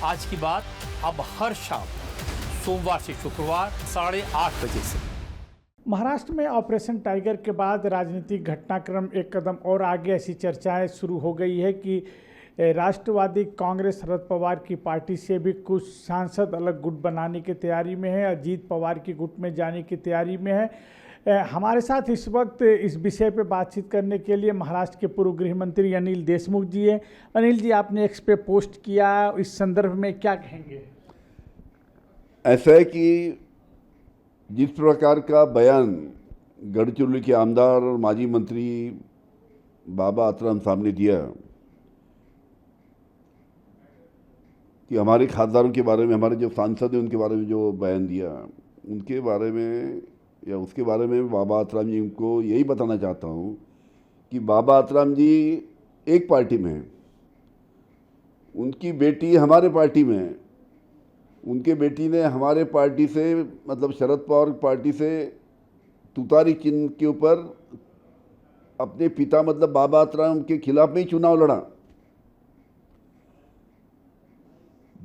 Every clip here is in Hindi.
आज की बात अब हर शाम सोमवार से शुक्रवार 8:30 बजे से। महाराष्ट्र में ऑपरेशन टाइगर के बाद राजनीतिक घटनाक्रम एक कदम और आगे ऐसी चर्चाएं शुरू हो गई है कि राष्ट्रवादी कांग्रेस शरद पवार की पार्टी से भी कुछ सांसद अलग गुट बनाने की तैयारी में है, अजीत पवार की गुट में जाने की तैयारी में है। हमारे साथ इस वक्त इस विषय पर बातचीत करने के लिए महाराष्ट्र के पूर्व गृह मंत्री अनिल देशमुख जी हैं। अनिल जी, आपने एक्स पे पोस्ट किया, इस संदर्भ में क्या कहेंगे? ऐसा है कि जिस प्रकार का बयान गढ़चिरौली के आमदार और माजी मंत्री बाबा आत्राम साहब ने दिया कि हमारे खासदारों के बारे में, हमारे जो सांसद हैं उनके बारे में जो बयान दिया, उनके बारे में या उसके बारे में बाबा आत्राम जी को यही बताना चाहता हूँ कि बाबा आत्राम जी एक पार्टी में हैं, उनकी बेटी हमारे पार्टी में है, उनके बेटी ने हमारे पार्टी से मतलब शरद पवार पार्टी से तुतारी चिन्ह के ऊपर अपने पिता मतलब बाबा आत्राम के खिलाफ में ही चुनाव लड़ा।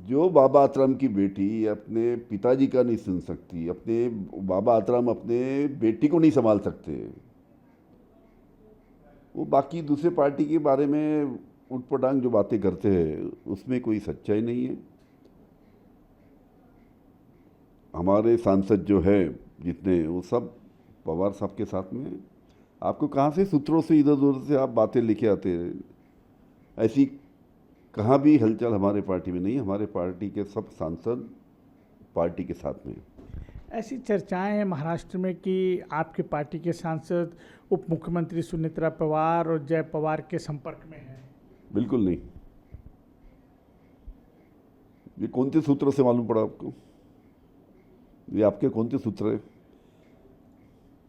जो बाबा आत्राम की बेटी अपने पिताजी का नहीं सुन सकती, अपने बाबा आत्राम अपने बेटी को नहीं संभाल सकते, वो बाकी दूसरे पार्टी के बारे में उटपटांग जो बातें करते हैं उसमें कोई सच्चाई नहीं है। हमारे सांसद जो है जितने, वो सब पवार साहब के साथ में हैं। आपको कहाँ से सूत्रों से इधर उधर से आप बातें लेके आते हैं? ऐसी कहाँ भी हलचल हमारे पार्टी में नहीं है। हमारे पार्टी के सब सांसद पार्टी के साथ में। ऐसी चर्चाएं हैं महाराष्ट्र में कि आपकी पार्टी के सांसद उप मुख्यमंत्री सुनेत्रा पवार और जय पवार के संपर्क में हैं। बिल्कुल नहीं। ये कौन से सूत्रों से मालूम पड़ा आपको? ये आपके कौन से सूत्र है?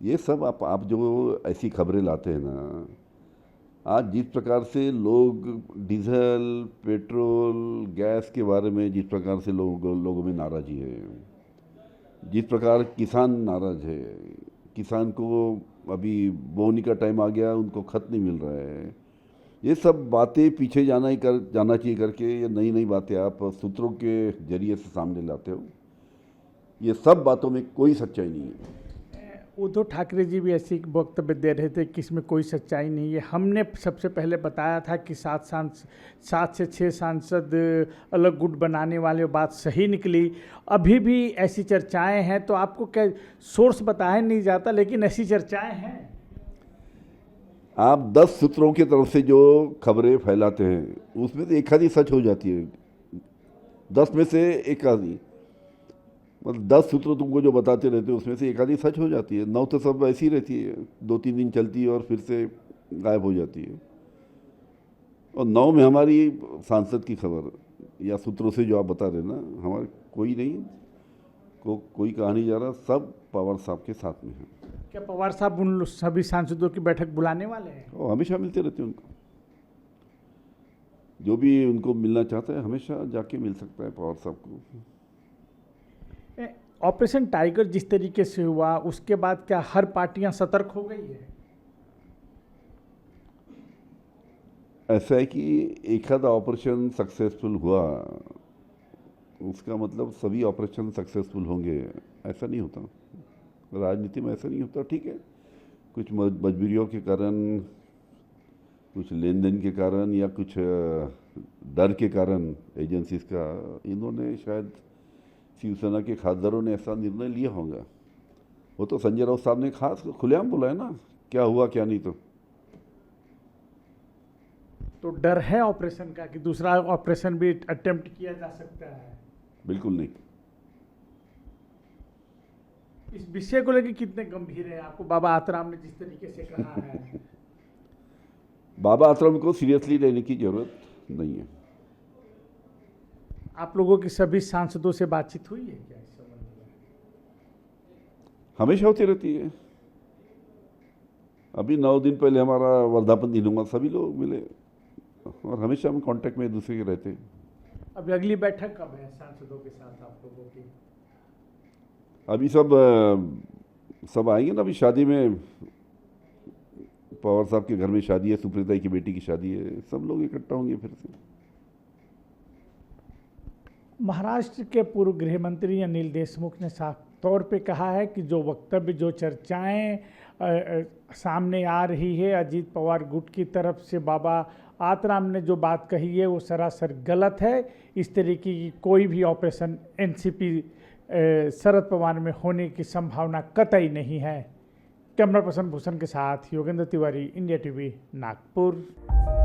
ये सब आप जो ऐसी खबरें लाते हैं ना, आज जिस प्रकार से लोग डीजल, पेट्रोल, गैस के बारे में जिस प्रकार से लोगों में नाराज़गी है, जिस प्रकार किसान नाराज़ है, किसान को अभी बोनी का टाइम आ गया, उनको खत नहीं मिल रहा है, ये सब बातें पीछे जाना चाहिए करके ये नई नई बातें आप सूत्रों के जरिए से सामने लाते हो। ये सब बातों में कोई सच्चाई नहीं है। उद्धव ठाकरे जी भी ऐसी वक्तव्य दे रहे थे कि इसमें कोई सच्चाई नहीं है। हमने सबसे पहले बताया था कि 7 से 6 सांसद अलग गुट बनाने वाले, बात सही निकली। अभी भी ऐसी चर्चाएं हैं, तो आपको क्या सोर्स बताया नहीं जाता, लेकिन ऐसी चर्चाएं हैं। आप 10 सूत्रों की तरफ से जो खबरें फैलाते हैं उसमें तो एक आधी सच हो जाती है, 10 में से एक आधी, मतलब 10 सूत्र तुमको जो बताते रहते हो उसमें से एक आधी सच हो जाती है। 9 तो सब ऐसी रहती है, 2-3 दिन चलती है और फिर से गायब हो जाती है। और 9 में हमारी सांसद की खबर या सूत्रों से जो आप बता रहे ना, हमारे कोई नहीं, कोई कहा नहीं जा रहा, सब पवार साहब के साथ में है। क्या पवार साहब उन सभी सांसदों की बैठक बुलाने वाले हैं? वो हमेशा मिलते रहते हैं उनको, जो भी उनको मिलना चाहता है हमेशा जाके मिल सकता है पवार साहब को। ऑपरेशन टाइगर जिस तरीके से हुआ, उसके बाद क्या हर पार्टियां सतर्क हो गई है? ऐसा है कि एक आधा ऑपरेशन सक्सेसफुल हुआ उसका मतलब सभी ऑपरेशन सक्सेसफुल होंगे, ऐसा नहीं होता। राजनीति में ऐसा नहीं होता। ठीक है, कुछ मजबूरियों के कारण, कुछ लेन देन के कारण या कुछ डर के कारण एजेंसीज का, इन्होंने शायद शिवसेना के खासदारों ने ऐसा निर्णय लिया होगा। वो तो संजय राउत साहब ने खास खुलेआम बोला है ना, क्या हुआ क्या नहीं। तो डर है ऑपरेशन का कि दूसरा ऑपरेशन भी अटेम्प्ट किया जा सकता है? बिल्कुल नहीं। इस विषय को लेकर कितने गंभीर है आपको बाबा आत्राम ने जिस तरीके से कहा है? बाबा आत्राम को सीरियसली लेने की जरूरत नहीं है। आप लोगों की सभी सांसदों से बातचीत हुई है क्या इस संबंध में? हमेशा होती रहती है। अभी 9 दिन पहले हमारा वर्धापन दिन हुआ, सभी लोग मिले और हमेशा हम कांटेक्ट में एक दूसरे के रहते हैं। अभी अगली बैठक कब है सांसदों के साथ आप लोगों की? अभी सब आएंगे ना। अभी शादी में, पवार साहब के घर में शादी है, सुप्रीता की बेटी की शादी है, सब लोग इकट्ठा होंगे फिर से। महाराष्ट्र के पूर्व गृह मंत्री अनिल देशमुख ने साफ तौर पे कहा है कि जो वक्तव्य, जो चर्चाएं सामने आ रही है अजीत पवार गुट की तरफ से, बाबा आतराम ने जो बात कही है वो सरासर गलत है। इस तरीके की कोई भी ऑपरेशन एनसीपी शरद पवार में होने की संभावना कतई नहीं है। कैमरा पर्सन भूषण के साथ योगेंद्र तिवारी, इंडिया टीवी, नागपुर।